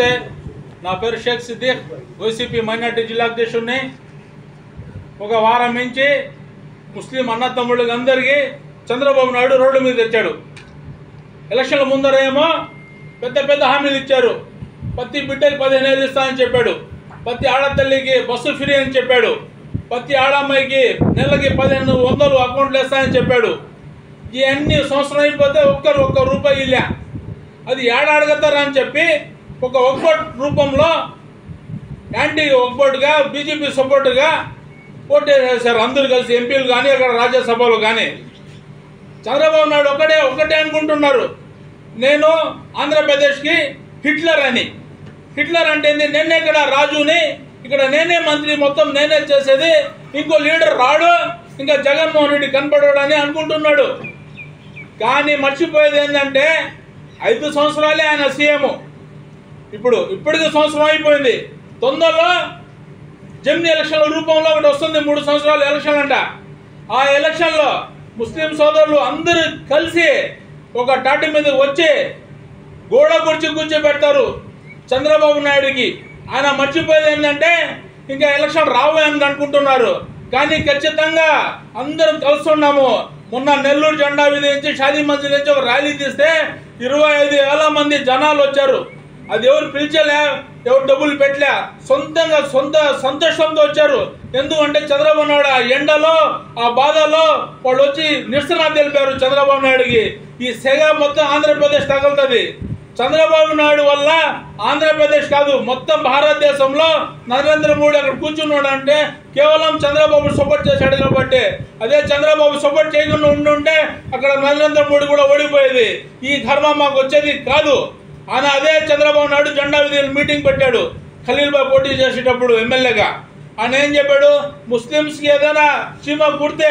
నమస్తే. నా పేరు షేక్ సిద్దిక్, వైసీపీ మైనార్టీ జిల్లా అధ్యక్షుడిని. ఒక వారం నుంచి ముస్లిం అన్న తమ్ముళ్ళకి అందరికీ చంద్రబాబు నాయుడు రోడ్డు మీద తెచ్చాడు. ఎలక్షన్ల ముందర ఏమో పెద్ద పెద్ద హామీలు ఇచ్చారు. ప్రతి బిడ్డకి 15 ఏళ్ళు ఇస్తానని చెప్పాడు. ప్రతి ఆడతల్లికి బస్సు ఫ్రీ అని చెప్పాడు. ప్రతి ఆడమ్మాయికి నెలకి 1500 అకౌంట్లు వేస్తానని చెప్పాడు. ఇవన్నీ సంవత్సరం అయిపోతే ఒక్క రూపాయి ఇల్లా. అది ఏడాడగతారా అని చెప్పి ఒక ఒక్కోట్ రూపంలో యాంటీ ఒక్కోటుగా బీజేపీ సపోర్టుగా పోటీ చేశారు అందరూ కలిసి, ఎంపీలు కానీ అక్కడ రాజ్యసభలో కానీ. చంద్రబాబు నాయుడు ఒకటే అనుకుంటున్నారు, నేను ఆంధ్రప్రదేశ్కి హిట్లర్ అని. హిట్లర్ అంటే నేనే ఇక్కడ రాజుని, ఇక్కడ నేనే మంత్రి, మొత్తం నేనే చేసేది, ఇంకో లీడర్ రాడు, ఇంకా జగన్మోహన్ రెడ్డి కనపడాడని అనుకుంటున్నాడు. కానీ మర్చిపోయేది ఏంటంటే 5 సంవత్సరాలే ఆయన సీఎం. ఇప్పటికి సంవత్సరం అయిపోయింది. తొందరలో జమినీ ఎలక్షన్ల రూపంలో ఒకటి వస్తుంది, 3 సంవత్సరాల ఎలక్షన్ అంట. ఆ ఎలక్షన్లో ముస్లిం సోదరులు అందరూ కలిసి ఒక టాటి మీద వచ్చి గోడ కూర్చోబెడతారు చంద్రబాబు నాయుడికి. ఆయన మర్చిపోయేది ఏంటంటే ఇంకా ఎలక్షన్ రావని అనుకుంటున్నారు. కానీ ఖచ్చితంగా అందరం కలుస్తున్నాము. మొన్న నెల్లూరు జెండా వీధి నుంచి షాదీ మస్జిద్ నుంచి ఒక ర్యాలీ తీస్తే 25,000 మంది జనాలు వచ్చారు. అది ఎవరు పిలిచలే, ఎవరు డబ్బులు పెట్టలే, సొంత సంతోషంతో వచ్చారు. ఎందుకంటే చంద్రబాబు నాయుడు ఆ ఎండలో ఆ బాధలో వాళ్ళు వచ్చి నిరసన తెలిపారు చంద్రబాబు నాయుడికి. ఈ సెగ మొత్తం ఆంధ్రప్రదేశ్ తగులుతుంది. చంద్రబాబు నాయుడు వల్ల ఆంధ్రప్రదేశ్ కాదు మొత్తం భారతదేశంలో నరేంద్ర మోడీ అక్కడ కూర్చున్నాడు అంటే కేవలం చంద్రబాబు సపోర్ట్ చేశాడు కాబట్టి. అదే చంద్రబాబు సపోర్ట్ చేయకుండా ఉండుంటే అక్కడ నరేంద్ర మోడీ కూడా ఓడిపోయేది. ఈ ధర్మం మాకు వచ్చేది కాదు. ఆయన అదే చంద్రబాబు నాయుడు జెండా వీధి మీటింగ్ పెట్టాడు ఖలీల్ బాయ్ పోటీ చేసేటప్పుడు ఎమ్మెల్యేగా. ఆయన ఏం చెప్పాడు, ముస్లిమ్స్కి ఏదైనా చీమ కుడితే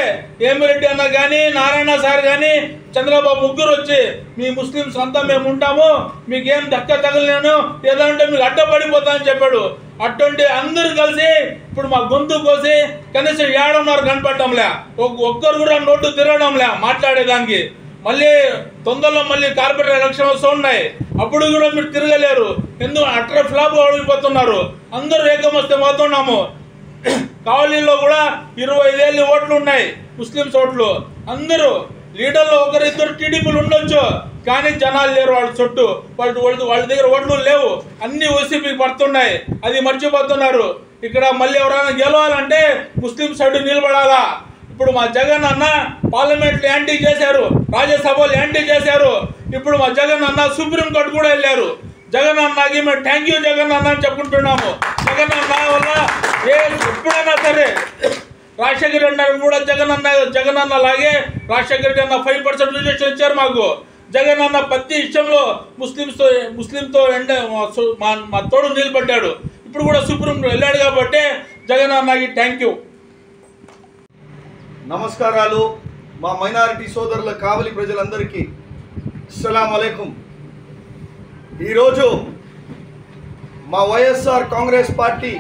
ఏమిరెడ్డి అన్న కానీ నారాయణ సార్ కానీ చంద్రబాబు ముగ్గురు వచ్చి మీ ముస్లిమ్స్ అంతా మేము ఉంటాము, మీకేం దక్క తగలేను, ఏదంటే మీకు అడ్డపడిపోతామని చెప్పాడు. అటువంటి అందరూ కలిసి ఇప్పుడు మా గొంతు కోసి కనీసం 7:30 కనపడటంలే, ఒక్కరు కూడా నోటు తిరగడంలే మాట్లాడేదానికి. మళ్ళీ తొందరలో మళ్ళీ కార్పొరేట్ ఎలక్షన్ వస్తూ ఉన్నాయి, అప్పుడు కూడా మీరు తిరగలేరు. ఎందుకు అట్టర్ ఫ్లాప్ ఓడిపోతున్నారు. అందరూ ఏకమొస్తే పోతున్నాము. కావలిలో కూడా 25,000 ఓట్లు ఉన్నాయి, ముస్లిమ్స్ ఓట్లు. అందరూ లీడర్లు 1-2 టీడీపీలు ఉండొచ్చు, కానీ జనాలు లేరు వాళ్ళ చుట్టూ. వాళ్ళ దగ్గర ఓట్లు లేవు, అన్ని వైసీపీకి పడుతున్నాయి. అది మర్చిపోతున్నారు. ఇక్కడ మళ్ళీ ఎవరైనా గెలవాలంటే ముస్లిం సైడ్ నిలబడాలా. ఇప్పుడు మా జగన్ అన్న పార్లమెంట్లో యాంటీ చేశారు, రాజ్యసభలో యాంటీ చేశారు. ఇప్పుడు మా జగన్ అన్న సుప్రీంకోర్టు కూడా వెళ్ళారు. జగన్ అన్నకి మేము థ్యాంక్ యూ జగన్ అన్న అని చెప్పుకుంటున్నాము. జగన్ అన్న వల్ల ఎప్పుడైనా సరే రాజశేఖర్ రెడ్డి కూడా జగన్ అన్న లాగే రాజశేఖర్ రెడ్డి అన్న 5% రిజర్వేషన్ ఇచ్చారు మాకు. జగన్ అన్న ప్రతి విషయంలో ముస్లింతో మా తోడు నిలబడ్డాడు. ఇప్పుడు కూడా సుప్రీం వెళ్ళాడు కాబట్టి జగన్ అన్నకి థ్యాంక్ యూ. నమస్కారాలు. మా మైనారిటీ సోదరుల కావలి ప్రజలందరికీ అస్సలాము అలైకుం. ఈరోజు మా వైఎస్ఆర్ కాంగ్రెస్ పార్టీ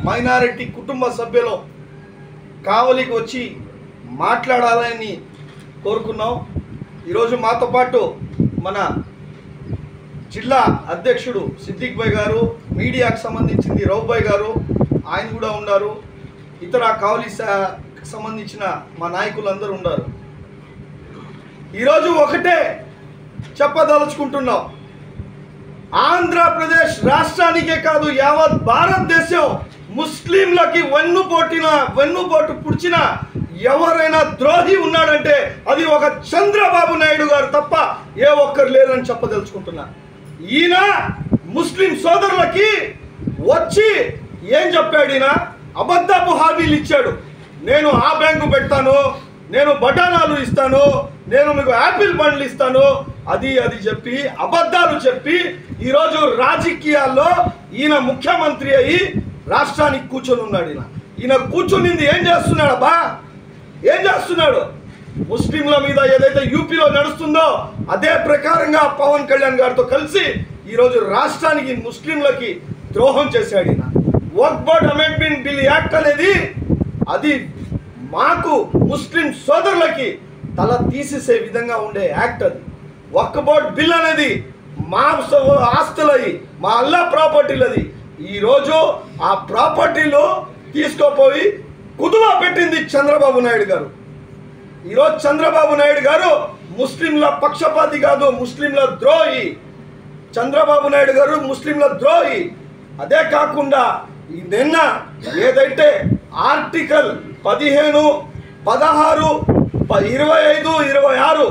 మైనారిటీ కుటుంబ సభ్యులు కావలికి వచ్చి మాట్లాడాలని కోరుకున్నాం. ఈరోజు మాతో పాటు మన జిల్లా అధ్యక్షుడు సిద్దిక్ భాయ్ గారు, మీడియాకు సంబంధించింది రౌఫ్ భాయ్ గారు ఆయన కూడా ఉన్నారు, ఇతర కావలి సంబంధించిన మా నాయకులందరూ ఉన్నారు. ఈరోజు ఒకటే చెప్పదలుచుకుంటున్నాం, ఆంధ్రప్రదేశ్ రాష్ట్రానికే కాదు యావత్ భారతదేశం ముస్లింలకి వెన్నుపోటు పుడిచిన ఎవరైనా ద్రోహి ఉన్నాడంటే అది ఒక చంద్రబాబు నాయుడు గారు తప్ప ఏ ఒక్కరు లేరని చెప్పదలుచుకుంటున్నా. ఈయన ముస్లిం సోదరులకి వచ్చి ఏం చెప్పాడు, ఈయన అబద్ధపు హామీలు ఇచ్చాడు. నేను ఆ బ్యాంకు పెడతాను, నేను బఠానాలు ఇస్తాను, నేను మీకు యాపిల్ బండ్లు ఇస్తాను, అది చెప్పి అబద్ధాలు చెప్పి ఈరోజు రాజకీయాల్లో ఈయన ముఖ్యమంత్రి అయ్యి రాష్ట్రానికి కూర్చొని ఉన్నాడు. ఈయన కూర్చునింది ఏం చేస్తున్నాడు అబ్బా, ఏం చేస్తున్నాడు? ముస్లింల మీద ఏదైతే యూపీలో నడుస్తుందో అదే ప్రకారంగా పవన్ కళ్యాణ్ గారితో కలిసి ఈరోజు రాష్ట్రానికి ముస్లింలకి ద్రోహం చేశాడు. ఈయన వక్ఫ్ బోర్డ్ అమెండ్మెంట్ బిల్ యాక్ట్ అనేది అది మాకు ముస్లిం సోదరులకి తల తీసేసే విధంగా ఉండే యాక్ట్. అది వక్ఫ్ బోర్డ్ బిల్ అనేది మా ఆస్తులై మా అల్లా ప్రాపర్టీలు అది. ఈరోజు ఆ ప్రాపర్టీలు తీసుకుపోయి కుదువ పెట్టింది చంద్రబాబు నాయుడు గారు. ఈరోజు చంద్రబాబు నాయుడు గారు ముస్లింల పక్షపాతి కాదు, ముస్లింల ద్రోహి. చంద్రబాబు నాయుడు గారు ముస్లింల ద్రోహి. అదే కాకుండా నిన్న ఏదైతే ఆర్టికల్ 15, 16, 25, 26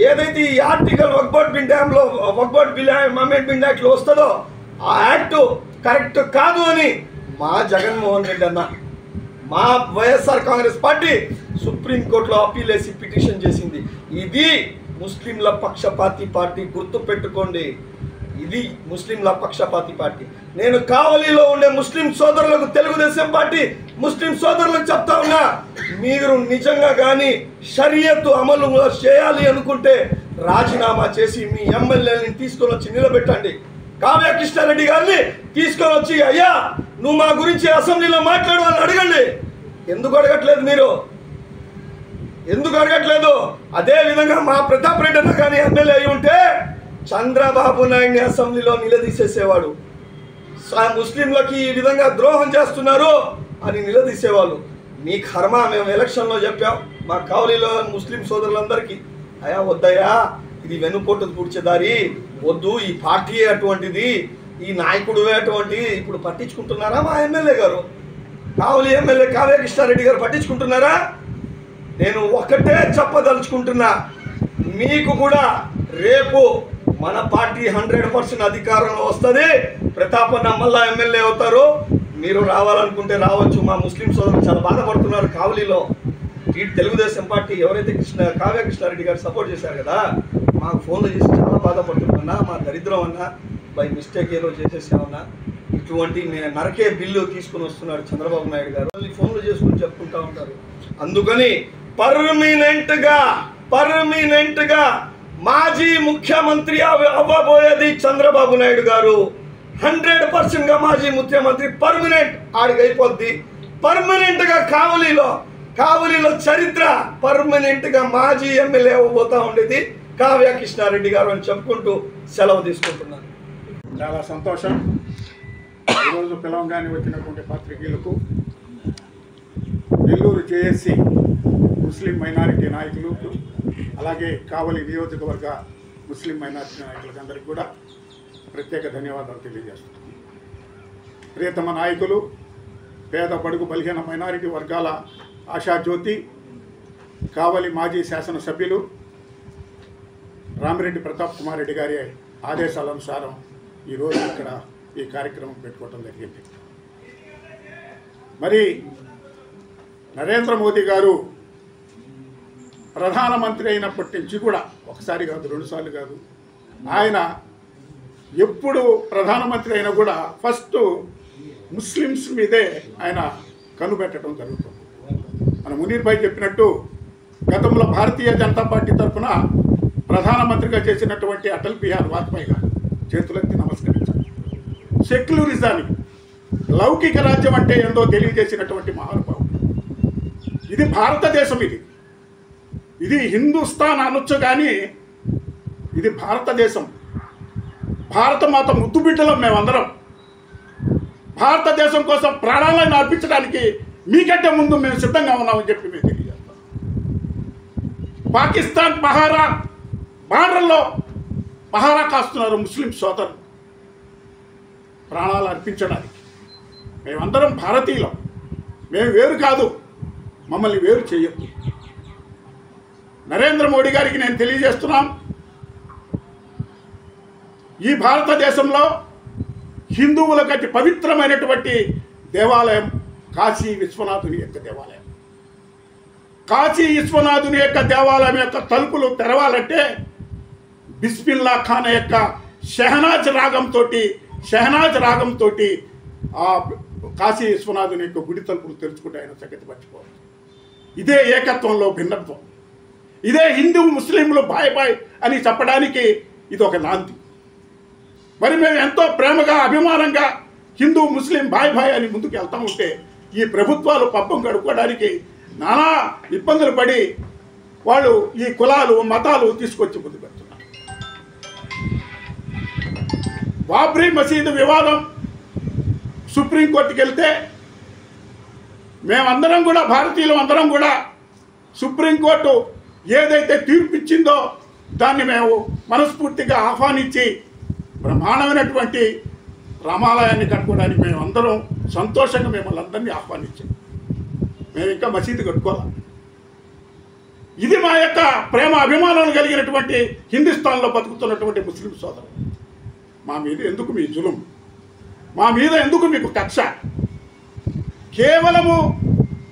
ఏదైతే ఈ ఆర్టికల్ వక్ఫ్ బిల్ అమెండ్మెంట్ యాక్ట్లో వస్తుందో ఆ యాక్ట్ కరెక్ట్ కాదు అని మా జగన్మోహన్ రెడ్డి అన్న, మా వైఎస్ఆర్ కాంగ్రెస్ పార్టీ సుప్రీంకోర్టులో అప్పీల్ వేసి పిటిషన్ చేసింది. ఇది ముస్లింల పక్షపాతి పార్టీ, గుర్తు పెట్టుకోండి. ఇది ముస్లింల పక్షపాతి పార్టీ. నేను కావలిలో ఉండే ముస్లిం సోదరులకు, తెలుగుదేశం పార్టీ ముస్లిం సోదరులకు చెప్తా ఉన్నా, మీరు నిజంగా కానీ షరియత్ అమలు చేయాలి అనుకుంటే రాజీనామా చేసి మీ ఎమ్మెల్యేని తీసుకొని వచ్చి నిలబెట్టండి. కావ్య కృష్ణారెడ్డి గారిని తీసుకొని వచ్చి, అయ్యా నువ్వు మా గురించి అసెంబ్లీలో మాట్లాడు అని అడగండి. ఎందుకు అడగట్లేదు మీరు? ఎందుకు అడగట్లేదు? అదే విధంగా మా ప్రతాప్ రెడ్డి అన్న కానీ ఎమ్మెల్యే అయి ఉంటే చంద్రబాబు నాయుడిని అసెంబ్లీలో నిలదీసేసేవాడు. ముస్లింలకి ఈ విధంగా ద్రోహం చేస్తున్నారు అని నిలదీసేవాళ్ళు. మీ కర్మ, మేము ఎలక్షన్లో చెప్పాం మా కావలిలో ముస్లిం సోదరులందరికీ, అయ్యా వద్దయ్యా, ఇది వెన్నుపోటు పూడ్చేదారి వద్దు, ఈ పార్టీ అటువంటిది, ఈ నాయకుడు అటువంటి. ఇప్పుడు పట్టించుకుంటున్నారా మా ఎమ్మెల్యే గారు? కావలి ఎమ్మెల్యే కావ్య కృష్ణారెడ్డి గారు పట్టించుకుంటున్నారా? నేను ఒకటే చెప్పదలుచుకుంటున్నా, మీకు కూడా రేపు మన పార్టీ 100% అధికారంలో వస్తుంది. ప్రతాపన్న మళ్ళా ఎమ్మెల్యే అవుతారు. మీరు రావాలనుకుంటే రావచ్చు. మా ముస్లిం సోదరులు చాలా బాధపడుతున్నారు కావలిలో. ఈ తెలుగుదేశం పార్టీ ఎవరైతే కావ్య కృష్ణారెడ్డి గారు సపోర్ట్ చేశారు కదా, మాకు ఫోన్లు చేసి చాలా బాధపడుతున్నా, మా దరిద్రం అన్నా, బై మిస్టేక్ ఏదో చేసేసామన్నా, ఇటువంటి నరకే బిల్లు తీసుకుని వస్తున్నాడు చంద్రబాబు నాయుడు గారు. ఫోన్లు చేసుకుని చెప్పుకుంటా ఉంటారు. అందుకని పర్మనెంట్గా మాజీ ముఖ్యమంత్రి అవ్వబోయేది చంద్రబాబు నాయుడు గారు. 100%గా మాజీ ముఖ్యమంత్రి పర్మనెంట్ ఆడికైపోద్ది. పర్మనెంట్గా కావలిలో చరిత్ర పర్మనెంట్గా మాజీ ఎమ్మెల్యే అవ్వబోతా ఉండేది కావ్య కృష్ణారెడ్డి గారు అని చెప్పుకుంటూ సెలవు తీసుకుంటున్నాను. చాలా సంతోషం. ఈరోజు పిలవంగానే వచ్చినటువంటి పాత్రికేయులకు, నెల్లూరు జేఏసీ ముస్లిం మైనారిటీ నాయకులకు, అలాగే కావలి నియోజకవర్గ ముస్లిం మైనారిటీ నాయకులకు అందరికీ కూడా ప్రత్యేక ధన్యవాదాలు తెలియజేస్తున్నాను. ప్రియతమ నాయకులు, పేద బడుగు బలహీన మైనారిటీ వర్గాల ఆశాజ్యోతి, కావలి మాజీ శాసనసభ్యులు రామిరెడ్డి ప్రతాప్ కుమార్ రెడ్డి గారి ఆదేశాల అనుసారం ఈరోజు ఇక్కడ ఈ కార్యక్రమం పెట్టుకోవడం జరిగింది. మరి నరేంద్ర మోదీ గారు ప్రధానమంత్రి అయినప్పటి నుంచి కూడా, ఒకసారి కాదు, 2 సార్లు కాదు, ఆయన ఎప్పుడు ప్రధానమంత్రి అయినా కూడా ఫస్ట్ ముస్లిమ్స్ మీదే ఆయన కనుపెట్టడం జరుగుతుంది. మన మునీర్ భాయ్ చెప్పినట్టు గతంలో భారతీయ జనతా పార్టీ తరఫున ప్రధానమంత్రిగా చేసినటువంటి అటల్ బిహారీ వాజ్పేయి గారు చేతులెత్తి నమస్కరించారు. సెక్యులరిజానికి, లౌకిక రాజ్యం అంటే ఏందో తెలియజేసినటువంటి మహానుభావుడు. ఇది భారతదేశం, ఇది హిందుస్థాన్ అనొచ్చు కానీ ఇది భారతదేశం. భారతమాత ముద్దు బిడ్డలం మేమందరం. భారతదేశం కోసం ప్రాణాలను అర్పించడానికి మీకంటే ముందు మేము సిద్ధంగా ఉన్నామని చెప్పి మేము తెలియజేస్తాం. పాకిస్తాన్ బార్డర్లో పహారా కాస్తున్నారు ముస్లిం సోదరులు ప్రాణాలు అర్పించడానికి. మేమందరం భారతీయులం, మేము వేరు కాదు, మమ్మల్ని వేరు చేయొద్దు. నరేంద్ర మోడీ గారికి నేను తెలియజేస్తున్నాం, ఈ భారతదేశంలో హిందువులకు అతి పవిత్రమైనటువంటి దేవాలయం కాశీ విశ్వనాథుని యొక్క దేవాలయం. కాశీ విశ్వనాథుని యొక్క దేవాలయం యొక్క తలుపులు తెరవాలంటే బిస్మిల్లా ఖాన్ యొక్క షెహనాజ్ రాగంతో ఆ కాశీ విశ్వనాథుని యొక్క గుడి తలుపులు తెరుచుకుంటే ఆయన సంగతి మర్చిపోవాలి. ఇదే ఏకత్వంలో భిన్నత్వం. ఇదే హిందూ ముస్లింలు బాయ్ అని చెప్పడానికి ఇది ఒక నాంది. మరి మేము ఎంతో ప్రేమగా, అభిమానంగా హిందూ ముస్లిం బాయ్ అని ముందుకు వెళ్తూ ఉంటే ఈ ప్రభుత్వాలు పబ్బం గడుపుకోవడానికి నానా ఇబ్బందులు పడి వాళ్ళు ఈ కులాలు, మతాలు తీసుకొచ్చి ముందు పెడుతున్నారు. బాబ్రీ మసీదు వివాదం సుప్రీంకోర్టుకి వెళ్తే మేమందరం కూడా, భారతీయులు అందరం కూడా సుప్రీంకోర్టు ఏదైతే తీర్పు ఇచ్చిందో దాన్ని మేము మనస్ఫూర్తిగా ఆహ్వానించి బ్రహ్మాండమైనటువంటి రామాలయాన్ని కట్టుకోవడానికి మేము అందరం సంతోషంగా మిమ్మల్ని అందరినీ ఆహ్వానించాం. మేము ఇంకా మసీదు కట్టుకోవాలి. ఇది మా యొక్క ప్రేమ అభిమానాలు కలిగినటువంటి హిందుస్థాన్లో బతుకుతున్నటువంటి ముస్లిం సోదరులు. మా మీద ఎందుకు మీ జులుం? మా మీద ఎందుకు మీకు కక్ష? కేవలము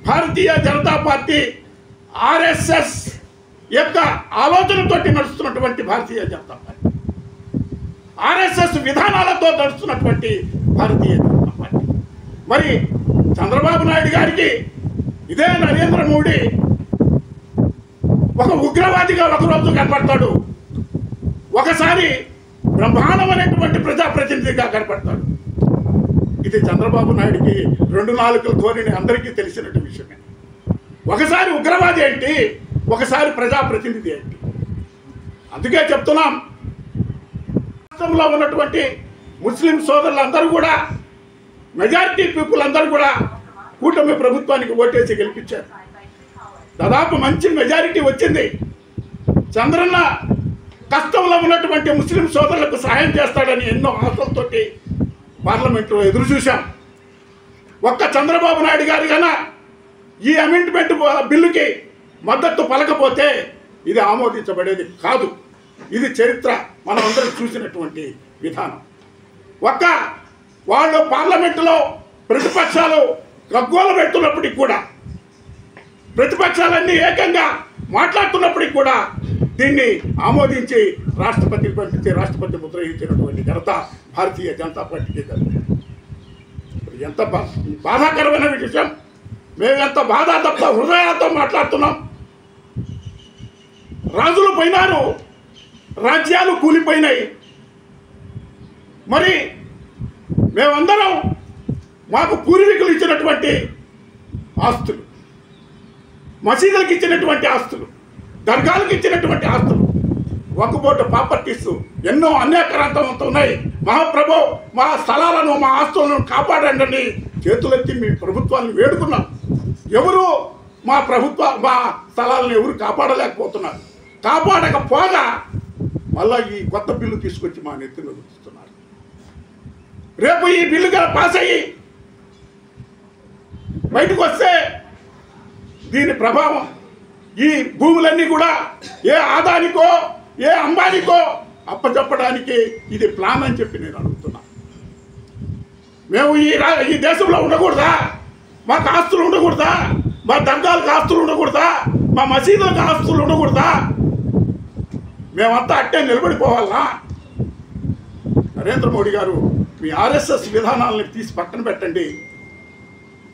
భారతీయ జనతా పార్టీ ఆర్ఎస్ఎస్ యొక్క ఆలోచనతోటి నడుస్తున్నటువంటి భారతీయ జనతా పార్టీ, ఆర్ఎస్ఎస్ విధానాలతో నడుస్తున్నటువంటి భారతీయ జనతా పార్టీ. మరి చంద్రబాబు నాయుడు గారికి ఇదే నరేంద్ర మోడీ ఒక ఉగ్రవాదిగా ఒకరోజు కనపడతాడు, ఒకసారి బ్రహ్మాండమైనటువంటి ప్రజాప్రతినిధిగా కనపడతాడు. ఇది చంద్రబాబు నాయుడికి 2 నాలుకల ధోరణి అందరికీ తెలిసినట్టు విషయమే. ఒకసారి ఉగ్రవాది ఏంటి, ఒకసారి ప్రజాప్రతినిధి ఏంటి. అందుకే చెప్తున్నాం, రాష్ట్రంలో ఉన్నటువంటి ముస్లిం సోదరులందరూ కూడా, మెజారిటీ పీపుల్ అందరూ కూడా కూటమి ప్రభుత్వానికి ఓటేసి గెలిపించారు. దాదాపు మంచి మెజారిటీ వచ్చింది. చంద్రన్న కష్టంలో ఉన్నటువంటి ముస్లిం సోదరులకు సహాయం చేస్తాడని ఎన్నో ఆశలతోటి పార్లమెంట్లో ఎదురు చూశాం. ఒక్క చంద్రబాబు నాయుడు గారి కన్నా ఈ అమెండ్మెంట్ బిల్లుకి మద్దతు పలకపోతే ఇది ఆమోదించబడేది కాదు. ఇది చరిత్ర, మనం అందరం చూసినటువంటి విధానం. ఒక్క వాళ్ళు పార్లమెంటులో ప్రతిపక్షాలు గగ్గోలు పెడుతున్నప్పటికి కూడా, ప్రతిపక్షాలన్నీ ఏకంగా మాట్లాడుతున్నప్పటికి కూడా దీన్ని ఆమోదించి రాష్ట్రపతికి పంపించి రాష్ట్రపతి ముద్ర ఇచ్చినటువంటి ఘనత భారతీయ జనతా పార్టీకి కలిగింది. ఎంత బాధాకరమైన విషయం. మేము ఎంత బాధాతప్త హృదయాలతో మాట్లాడుతున్నాం. రాజులు పోయినారు, రాజ్యాలు కూలిపోయినాయి. మరి మేమందరం మాకు పూర్వీకులు ఇచ్చినటువంటి ఆస్తులు, మసీదులకు ఇచ్చినటువంటి ఆస్తులు, దర్గాలకు ఇచ్చినటువంటి ఆస్తులు, వక్కుబోటు ప్రాపర్టీస్ ఎన్నో అన్యాక్రాంతంతో ఉన్నాయి. మహాప్రభు మా స్థలాలను, మా ఆస్తులను కాపాడండి అని చేతులెత్తి మీ ప్రభుత్వాన్ని వేడుకున్నాం. ఎవరు మా స్థలాలను ఎవరు కాపాడలేకపోతున్నారు. కాపాడకపోగా మళ్ళా ఈ కొత్త బిల్లు తీసుకొచ్చి మా నెత్తిలో ఉంచుతున్నారు. రేపు ఈ బిల్లు పాస్ అయ్యి బయటకు వస్తే దీని ప్రభావం ఈ భూములన్నీ కూడా ఏ ఆదానికో ఏ అంబానికో అప్పచెప్పడానికి ఇది ప్లాన్ అని చెప్పి నేను అడుగుతున్నా. మేము ఈ దేశంలో ఉండకూడదా? మాకు ఆస్తులు ఉండకూడదా? మా దర్గాలకు ఆస్తులు ఉండకూడదా? మా మసీదులకు ఆస్తులు ఉండకూడదా? మేమంతా అట్టే నిలబడిపోవాలా? నరేంద్ర మోడీ గారు మీ ఆర్ఎస్ఎస్ విధానాలను తీసి పక్కన పెట్టండి.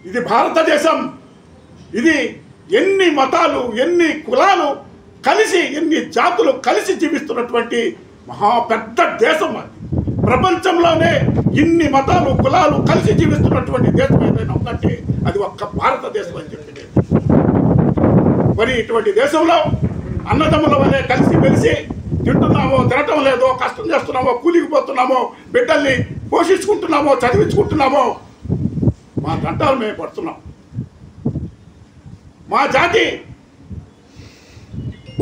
ఇది భారతదేశం. ఇది ఎన్ని మతాలు, ఎన్ని కులాలు కలిసి, ఎన్ని జాతులు కలిసి జీవిస్తున్నటువంటి మహా పెద్ద దేశం అది. ప్రపంచంలోనే ఇన్ని మతాలు, కులాలు కలిసి జీవిస్తున్నటువంటి దేశం ఏదైనా ఉందంటే అది ఒక్క భారతదేశం అని చెప్పి. మరి ఇటువంటి దేశంలో అన్నదమ్ముల వల్లే కలిసి మెలిసి తింటున్నామో, తినటం లేదో, కష్టం చేస్తున్నామో, కూలికి పోతున్నామో, బిడ్డల్ని పోషించుకుంటున్నామో, చదివించుకుంటున్నామో, మా గంటలు మేము పడుతున్నాం. మా జాతి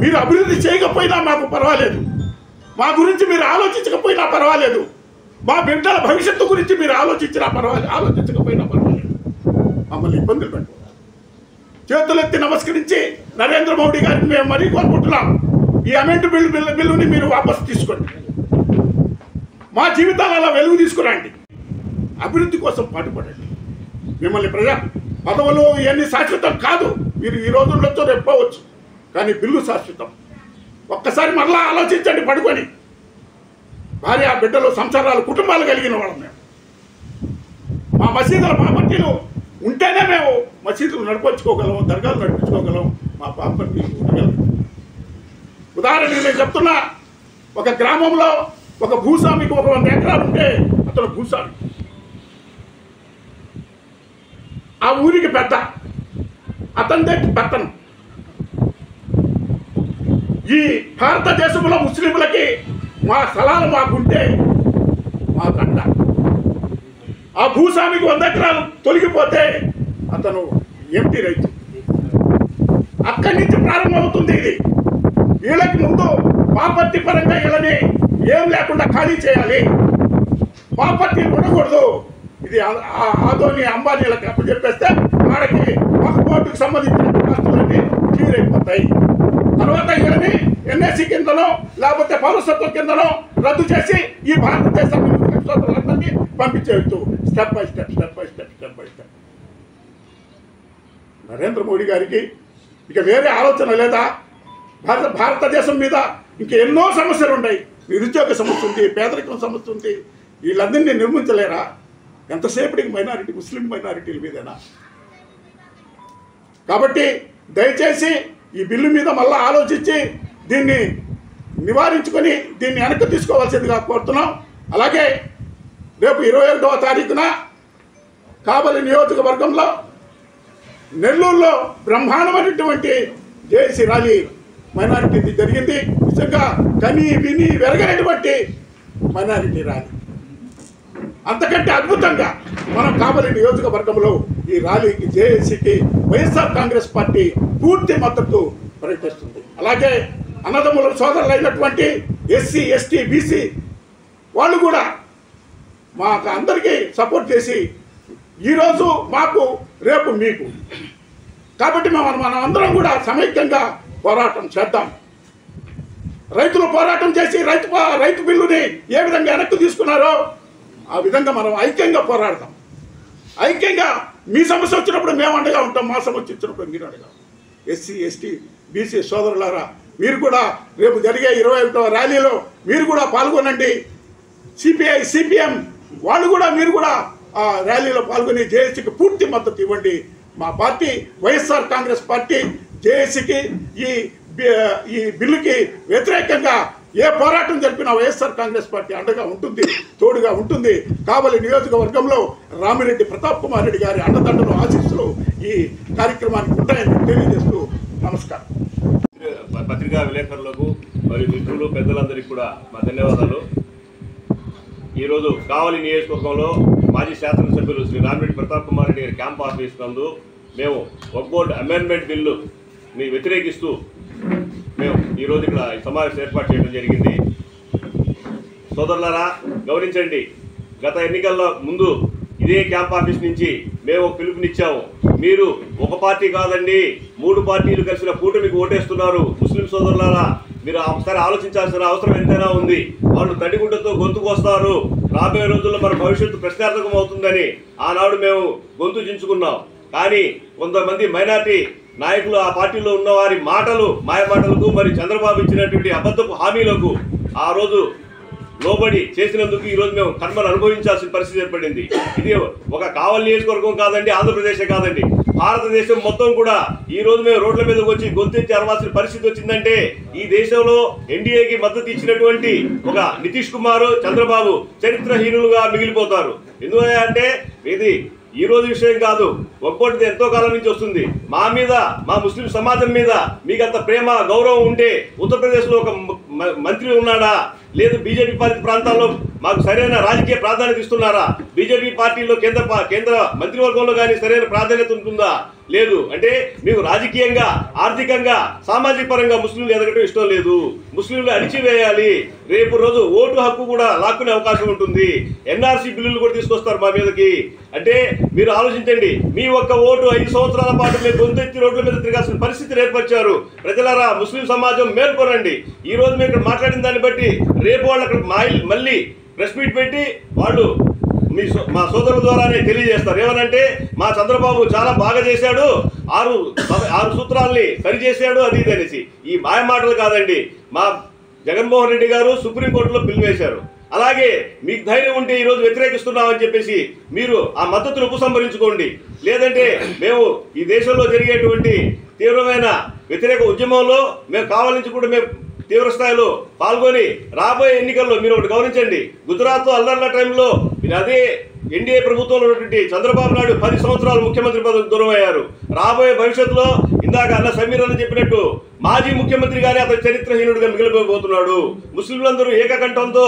మీరు అభివృద్ధి చేయకపోయినా మాకు పర్వాలేదు, మా గురించి మీరు ఆలోచించకపోయినా పర్వాలేదు, మా బిడ్డల భవిష్యత్తు గురించి మీరు ఆలోచించినా పర్వాలేదు, ఆలోచించకపోయినా పర్వాలేదు, మమ్మల్ని ఇబ్బందులు పెట్టు. చేతులెత్తి నమస్కరించి నరేంద్ర మోడీ గారిని మేము మరీ కోరుకుంటున్నాం, ఈ అమెండ్ బిల్లుని మీరు వాపసు తీసుకోండి. మా జీవితాలలో వెలుగు తీసుకురండి, అభివృద్ధి కోసం పాటుపడండి. మిమ్మల్ని ప్రజా పదవులు ఇవన్నీ శాశ్వతం కాదు. మీరు ఈ రోజు ఉండొచ్చు, రేపు పోవచ్చు, కానీ బిల్లు శాశ్వతం. ఒక్కసారి మరలా ఆలోచించండి పడుకొని. భార్య బిడ్డలు, సంసారాలు, కుటుంబాలు కలిగిన వాళ్ళం మేము. మా మసీదుల ప్రాపర్టీలు ఉంటేనే మేము మసీదులు నడిపించుకోగలం, దర్గాలు నడిపించుకోగలం, మా ప్రాపర్టీ ఉండగలం. ఉదాహరణకి నేను చెప్తున్నా, ఒక గ్రామంలో ఒక భూస్వామికి ఒక 100 ఎకరాలు ఉంటే అతను భూస్వామి, ఆ ఊరికి పెద్ద, అతనిదే పెత్తనం. ఈ భారతదేశంలో ముస్లింలకి మా స్థలాలు మాకుంటే మాకు ఆ భూస్వామికి 100 ఎకరాలు తొలగిపోతే అతను ఎంటీ రైతు. అక్కడి నుంచి ప్రారంభమవుతుంది ఇది. వీళ్ళకి ముందు ప్రాపర్టీ పరంగా వీళ్ళని ఏం లేకుండా ఖాళీ చేయాలి, ప్రాపర్టీ ఉండకూడదు. ఇది ఆదోని అంబానీలకు అప్పచెప్పేస్తే వాళ్ళకి ఒక కోర్టుకు సంబంధించిన ఆస్తులన్నీ క్లియర్ అయిపోతాయి. తర్వాత వీళ్ళని ఎన్ఎస్సి కిందనో లేకపోతే పౌరసత్వం కిందనో రద్దు చేసి ఈ భారతదేశాన్ని పంపించేయచ్చు. Step by step. Narendra Modi గారికి ఇక వేరే ఆలోచన లేదా? భారతదేశం మీద ఇంక ఎన్నో సమస్యలు ఉన్నాయి. నిరుద్యోగ సమస్య ఉంది, పేదరికం సమస్య ఉంది. వీళ్ళందరినీ నిర్మించలేరా? ఎంతసేపటికి మైనారిటీ, ముస్లిం మైనారిటీల మీదేనా? కాబట్టి దయచేసి ఈ బిల్లు మీద మళ్ళీ ఆలోచించి దీన్ని నివారించుకొని దీన్ని వెనక్కి తీసుకోవాల్సిందిగా కోరుతున్నాం. అలాగే రేపు 21వ తారీఖున కావలి నియోజకవర్గంలో నెల్లూరులో బ్రహ్మాండమైనటువంటి జేఏసీ ర్యాలీ మైనారిటీది జరిగింది. నిజంగా కని విని వెరగనటువంటి మైనారిటీ ర్యాలీ. అంతకంటే అద్భుతంగా మనం కావలి నియోజకవర్గంలో ఈ ర్యాలీకి జేఏసీకి వైఎస్ఆర్ కాంగ్రెస్ పార్టీ పూర్తి మద్దతు ప్రకటిస్తుంది. అలాగే అన్నదమ్ముల సోదరులైనటువంటి ఎస్సీ, ఎస్టీ, బీసీ వాళ్ళు కూడా మాకు అందరికీ సపోర్ట్ చేసి ఈరోజు మాకు రేపు మీకు, కాబట్టి మనం అందరం కూడా సమైక్యంగా పోరాటం చేద్దాం. రైతులు పోరాటం చేసి రైతు బిల్లుని ఏ విధంగా వెనక్కి తీసుకున్నారో ఆ విధంగా మనం ఐక్యంగా పోరాడతాం. ఐక్యంగా మీ సమస్య వచ్చినప్పుడు మేము అండగా ఉంటాం, మా సమస్య వచ్చినప్పుడు మీరు అండగా. ఎస్సీ, ఎస్టీ, బీసీ సోదరులారా, మీరు కూడా రేపు జరిగే 21వ ర్యాలీలో మీరు కూడా పాల్గొనండి. సిపిఐ, సిపిఎం వాళ్ళు కూడా మీరు కూడా ఆ ర్యాలీలో పాల్గొని జేఏసీకి పూర్తి మద్దతు ఇవ్వండి. మా పార్టీ వైఎస్ఆర్ కాంగ్రెస్ పార్టీ జేఏసీకి ఈ బిల్లుకి వ్యతిరేకంగా ఏ పోరాటం జరిపినా వైఎస్ఆర్ కాంగ్రెస్ పార్టీ అండగా ఉంటుంది, తోడుగా ఉంటుంది. కావలి నియోజకవర్గంలో రామిరెడ్డి ప్రతాప్ కుమార్ రెడ్డి గారి అండదండలు, ఆశీస్సులు ఈ కార్యక్రమానికి ఉంటాయని తెలియజేస్తూ నమస్కారం. పత్రికా విలేకరులకు మరియు మిత్రులు పెద్దలందరికీ కూడా మా ధన్యవాదాలు. ఈరోజు కావలి నియోజకవర్గంలో మాజీ శాసనసభ్యులు శ్రీ రామిరెడ్డి ప్రతాప్ కుమార్ రెడ్డి గారి క్యాంప్ ఆఫీస్ నందు మేము వక్ఫ్ బోర్డు అమెండ్మెంట్ బిల్లుని వ్యతిరేకిస్తూ మేము ఈరోజు ఇక్కడ సమావేశం ఏర్పాటు చేయడం జరిగింది. సోదరులారా, గమనించండి, గత ఎన్నికల్లో ముందు ఇదే క్యాంప్ ఆఫీస్ నుంచి మేము ఒక పిలుపునిచ్చాము. మీరు ఒక పార్టీ కాదండి, 3 పార్టీలు కలిసిన కూటమికి ఓటేస్తున్నారు. ముస్లిం సోదరులారా, మీరు ఒకసారి ఆలోచించాల్సిన అవసరం ఎంతైనా ఉంది. వాళ్ళు తడిగుడ్డతో గొంతుకు వస్తారు. రాబోయే రోజుల్లో మన భవిష్యత్తు ప్రశ్నార్థకం అవుతుందని ఆనాడు మేము గొంతు చించుకున్నాం. కానీ కొంతమంది మైనార్టీ నాయకులు, ఆ పార్టీలో ఉన్న వారి మాటలు, మాయమాటలకు, మరి చంద్రబాబు ఇచ్చినటువంటి అబద్ధపు హామీలకు ఆ రోజు లోబడి చేసినందుకు ఈరోజు మేము కర్మను అనుభవించాల్సిన పరిస్థితి ఏర్పడింది. ఇది ఒక కావలి నియోజకవర్గం కాదండి, ఆంధ్రప్రదేశే కాదండి, భారతదేశం మొత్తం కూడా ఈ రోజు మేము రోడ్ల మీదకి వచ్చి గొంతెత్తి అరవాల్సిన పరిస్థితి వచ్చిందంటే ఈ దేశంలో ఎన్డీఏకి మద్దతు ఇచ్చినటువంటి ఒక నితీష్ కుమార్, చంద్రబాబు చరిత్రహీనులుగా మిగిలిపోతారు. ఎందుకంటే ఇది ఈ రోజు విషయం కాదు, ఒక్కొక్కటి ఎంతో కాలం నుంచి వస్తుంది. మా మీద, మా ముస్లిం సమాజం మీద మీకంత ప్రేమ, గౌరవం ఉంటే ఉత్తరప్రదేశ్లో ఒక మంత్రి ఉన్నాడా? లేదు బీజేపీ పాలిత ప్రాంతాల్లో మాకు సరైన రాజకీయ ప్రాధాన్యత ఇస్తున్నారా? బీజేపీ పార్టీలో కేంద్ర మంత్రివర్గంలో కానీ సరైన ప్రాధాన్యత ఉంటుందా? లేదు. అంటే మీకు రాజకీయంగా, ఆర్థికంగా, సామాజిక పరంగా ముస్లింలు ఎదగటం ఇష్టం లేదు. ముస్లింలు అణిచివేయాలి. రేపు రోజు ఓటు హక్కు కూడా లాక్కునే అవకాశం ఉంటుంది. ఎన్ఆర్సీ బిల్లులు కూడా తీసుకొస్తారు మా మీదకి. అంటే మీరు ఆలోచించండి, మీ ఒక్క ఓటు 5 సంవత్సరాల పాటు మీరు గొంతెత్తి రోడ్ల మీద తిరగాల్సిన పరిస్థితిని ఏర్పరిచారు. ప్రజలారా, ముస్లిం సమాజం మేల్కొనండి. ఈ రోజు మేము ఇక్కడ మాట్లాడిన దాన్ని బట్టి రేపు వాళ్ళు అక్కడ మళ్ళీ ప్రెస్ మీట్ పెట్టి వాళ్ళు మా సోదరుల ద్వారానే తెలియజేస్తారు. ఏమనంటే మా చంద్రబాబు చాలా బాగా చేశాడు, 6 సూత్రాల్ని సరిచేశాడు, అది ఇది అనేసి. ఈ మాయ మాటలు కాదండి. మా జగన్మోహన్ రెడ్డి గారు సుప్రీంకోర్టులో బిల్లు వేశారు. అలాగే మీకు ధైర్యం ఉంటే ఈరోజు వ్యతిరేకిస్తున్నామని చెప్పేసి మీరు ఆ మద్దతును ఉపసంహరించుకోండి. లేదంటే మేము ఈ దేశంలో జరిగేటువంటి తీవ్రమైన వ్యతిరేక ఉద్యమంలో మేము కావాలని కూడా మేము తీవ్ర స్థాయిలో పాల్గొని రాబోయే ఎన్నికల్లో మీరు ఒకటి గమనించండి, గుజరాత్లో అల్లర్ల టైంలో మీరు అదే ఎన్డీఏ ప్రభుత్వంలో ఉన్నటువంటి చంద్రబాబు నాయుడు 10 సంవత్సరాలు ముఖ్యమంత్రి పదవికి దూరం అయ్యారు. రాబోయే భవిష్యత్తులో ఇందాక అన్న సమీర్ అని చెప్పినట్టు మాజీ ముఖ్యమంత్రి గానే అతను చరిత్రహీనుడిగా మిగిలిపోతున్నాడు. ముస్లింలందరూ ఏకకంఠంతో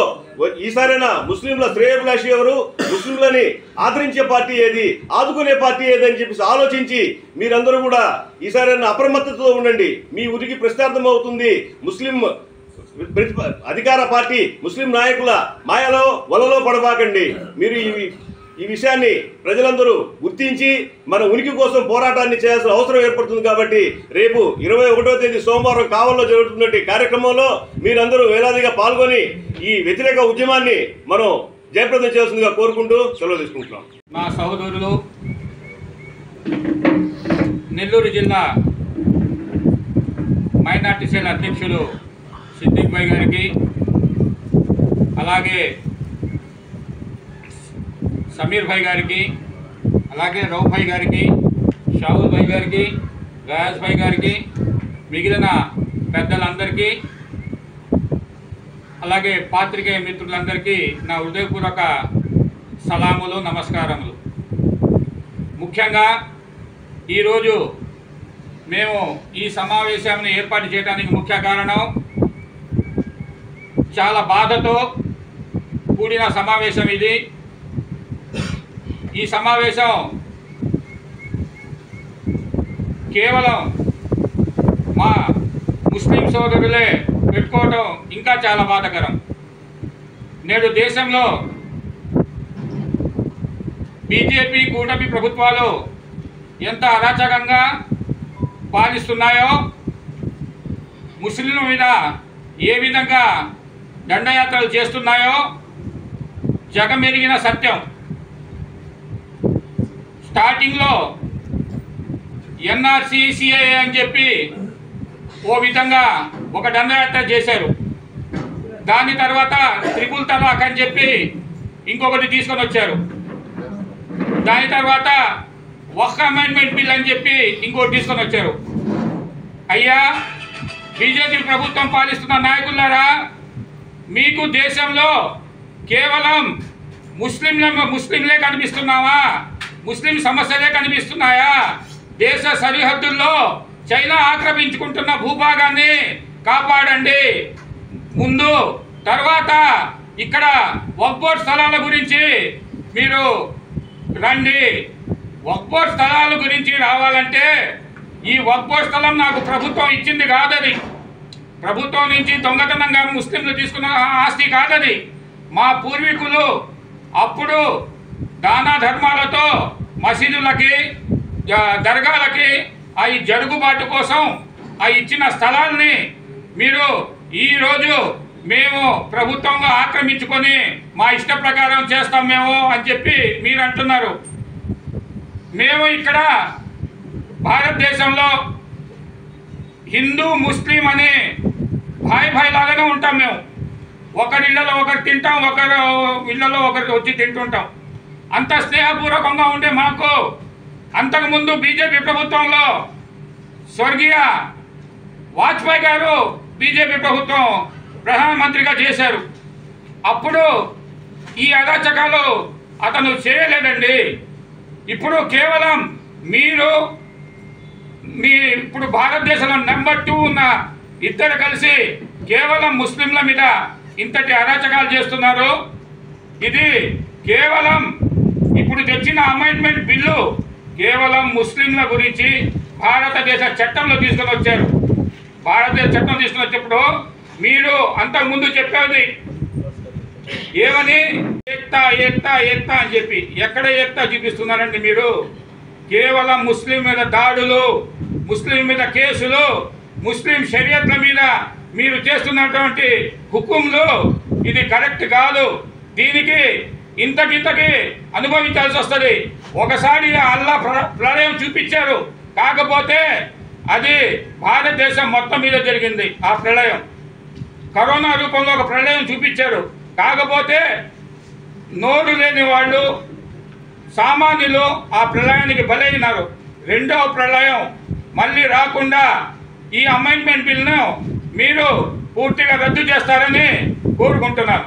ఈసారైనా ముస్లింల శ్రేయోభిలాషి ఎవరు, ముస్లింలని ఆదరించే పార్టీ ఏది, ఆదుకునే పార్టీ ఏది అని చెప్పేసి ఆలోచించి మీరందరూ కూడా ఈసారైనా అప్రమత్తతతో ఉండండి. మీ ఉనికి ప్రశ్నార్థం అవుతుంది. ముస్లిం అధికార పార్టీ ముస్లిం నాయకుల మాయలో వలలో పడబాకండి. మీరు ఈ విషయాన్ని ప్రజలందరూ గుర్తించి మన ఉనికి కోసం పోరాటాన్ని చేయాల్సిన అవసరం ఏర్పడుతుంది. కాబట్టి రేపు 21వ తేదీ సోమవారం కావల్లో జరుగుతున్నటువంటి కార్యక్రమంలో మీరందరూ వేలాదిగా పాల్గొని ఈ వ్యతిరేక ఉద్యమాన్ని మనం జయప్రదం చేయాల్సిందిగా కోరుకుంటూ సెలవు తీసుకుంటున్నాం. మా సహోదరులు నెల్లూరు జిల్లా మైనార్టీ సెల్ అధ్యక్షులు సిద్దిక్ భాయ్ గారికి, అలాగే సమీర్ భాయ్ గారికి, అలాగే రౌఫ్ భాయ్ గారికి, షావుల్ భాయ్ గారికి, గయాజ్ భాయ్ గారికి, మిగిలిన పెద్దలందరికీ, అలాగే పాత్రికేయ మిత్రులందరికీ నా హృదయపూర్వక సలాములు, నమస్కారములు. ముఖ్యంగా ఈరోజు మేము ఈ సమావేశాన్ని ఏర్పాటు చేయడానికి ముఖ్య కారణం, చాలా బాధతో కూడిన సమావేశం ఇది. ఈ సమావేశం కేవలం మా ముస్లిం సోదరులే పెట్టుకోవడం ఇంకా చాలా బాధాకరం. నేడు దేశంలో బీజేపీ కూటమి ప్రభుత్వాలు ఎంత అరాచకంగా పాలిస్తున్నాయో, ముస్లింల మీద ఏ విధంగా దండయాత్రలు చేస్తున్నాయో జగమెరిగిన సత్యం. స్టార్టింగ్లో ఎన్ఆర్సీ, సిఏఏ అని చెప్పి ఓ విధంగా ఒక దండయాత్ర చేశారు. దాని తర్వాత త్రిపుల్ తలాక్ అని చెప్పి ఇంకొకటి తీసుకొని వచ్చారు. దాని తర్వాత వక్ఫ్ అమెండ్మెంట్ బిల్ అని చెప్పి ఇంకోటి తీసుకొని వచ్చారు. అయ్యా, బీజేపీ ప్రభుత్వం పాలిస్తున్న నాయకులారా, మీకు దేశంలో కేవలం ముస్లింలే కనిపిస్తున్నావా? ముస్లిం సమస్యలే కనిపిస్తున్నాయా? దేశ సరిహద్దుల్లో చైనా ఆక్రమించుకుంటున్న భూభాగాన్ని కాపాడండి ముందు. తర్వాత ఇక్కడ వక్ఫ్ బోర్డ్ స్థలాల గురించి మీరు రండి. వక్ఫ్ బోర్డ్ స్థలాల గురించి రావాలంటే ఈ వక్ఫ్ బోర్డ్ స్థలం నాకు ప్రభుత్వం ఇచ్చింది కాదది. ప్రభుత్వం నుంచి దొంగతనంగా ముస్లింలు తీసుకున్న ఆస్తి కాదది. మా పూర్వీకులు అప్పుడు దాన ధర్మాలతో మసీదులకి, దర్గాలకి ఆ జరుగుబాటు కోసం ఆ ఇచ్చిన స్థలాల్ని మీరు ఈరోజు మేము ప్రభుత్వంగా ఆక్రమించుకొని మా ఇష్ట ప్రకారం చేస్తాం మేము అని చెప్పి మీరు అంటున్నారు. మేము ఇక్కడ భారతదేశంలో హిందూ ముస్లిం అని భాయ్ లాగానే ఉంటాం. మేము ఒకరి ఇళ్లలో ఒకరు తింటాం, ఒకరు ఇళ్లలో ఒకరికి వచ్చి తింటుంటాం. అంత స్నేహపూర్వకంగా ఉండే మాకు అంతకుముందు బీజేపీ ప్రభుత్వంలో స్వర్గీయ వాజ్పేయి గారు బీజేపీ ప్రభుత్వం ప్రధానమంత్రిగా చేశారు. అప్పుడు ఈ అరాచకాలు అతను చేయలేదండి. ఇప్పుడు కేవలం మీరు ఇప్పుడు భారతదేశంలో నెంబర్ 2 ఉన్న ఇద్దరు కలిసి కేవలం ముస్లింల మీద ఇంతటి అరాచకాలు చేస్తున్నారు. ఇది కేవలం ఇప్పుడు తెచ్చిన అమెండ్మెంట్ బిల్లు కేవలం ముస్లింల గురించి భారతదేశ చట్టంలో తీసుకొని వచ్చారు. భారతదేశ చట్టం తీసుకొని వచ్చినప్పుడు మీరు అంతకుముందు చెప్పేది ఏమని, ఏక్తా ఏక్తా ఏక్తా అని చెప్పి ఎక్కడ ఏక్తా చూపిస్తున్నారండి మీరు? కేవలం ముస్లిం మీద దాడులు, ముస్లిం మీద కేసులు, ముస్లిం షరియత్ల మీద మీరు చేస్తున్నటువంటి హుకుంలు ఇది కరెక్ట్ కాదు. దీనికి ఇంతకింతకి అనుభవించాల్సి వస్తుంది. ఒకసారి అల్లా ప్రళయం చూపించారు, కాకపోతే అది భారతదేశం మొత్తం మీద జరిగింది. ఆ ప్రళయం కరోనా రూపంలో ఒక ప్రళయం చూపించారు, కాకపోతే నోరు లేని వాళ్ళు సామాన్యులు ఆ ప్రళయానికి బలైనారు. రెండవ ప్రళయం మళ్ళీ రాకుండా ఈ అమెండ్మెంట్ బిల్ను మీరు పూర్తిగా రద్దు చేస్తారని కోరుకుంటున్నాను.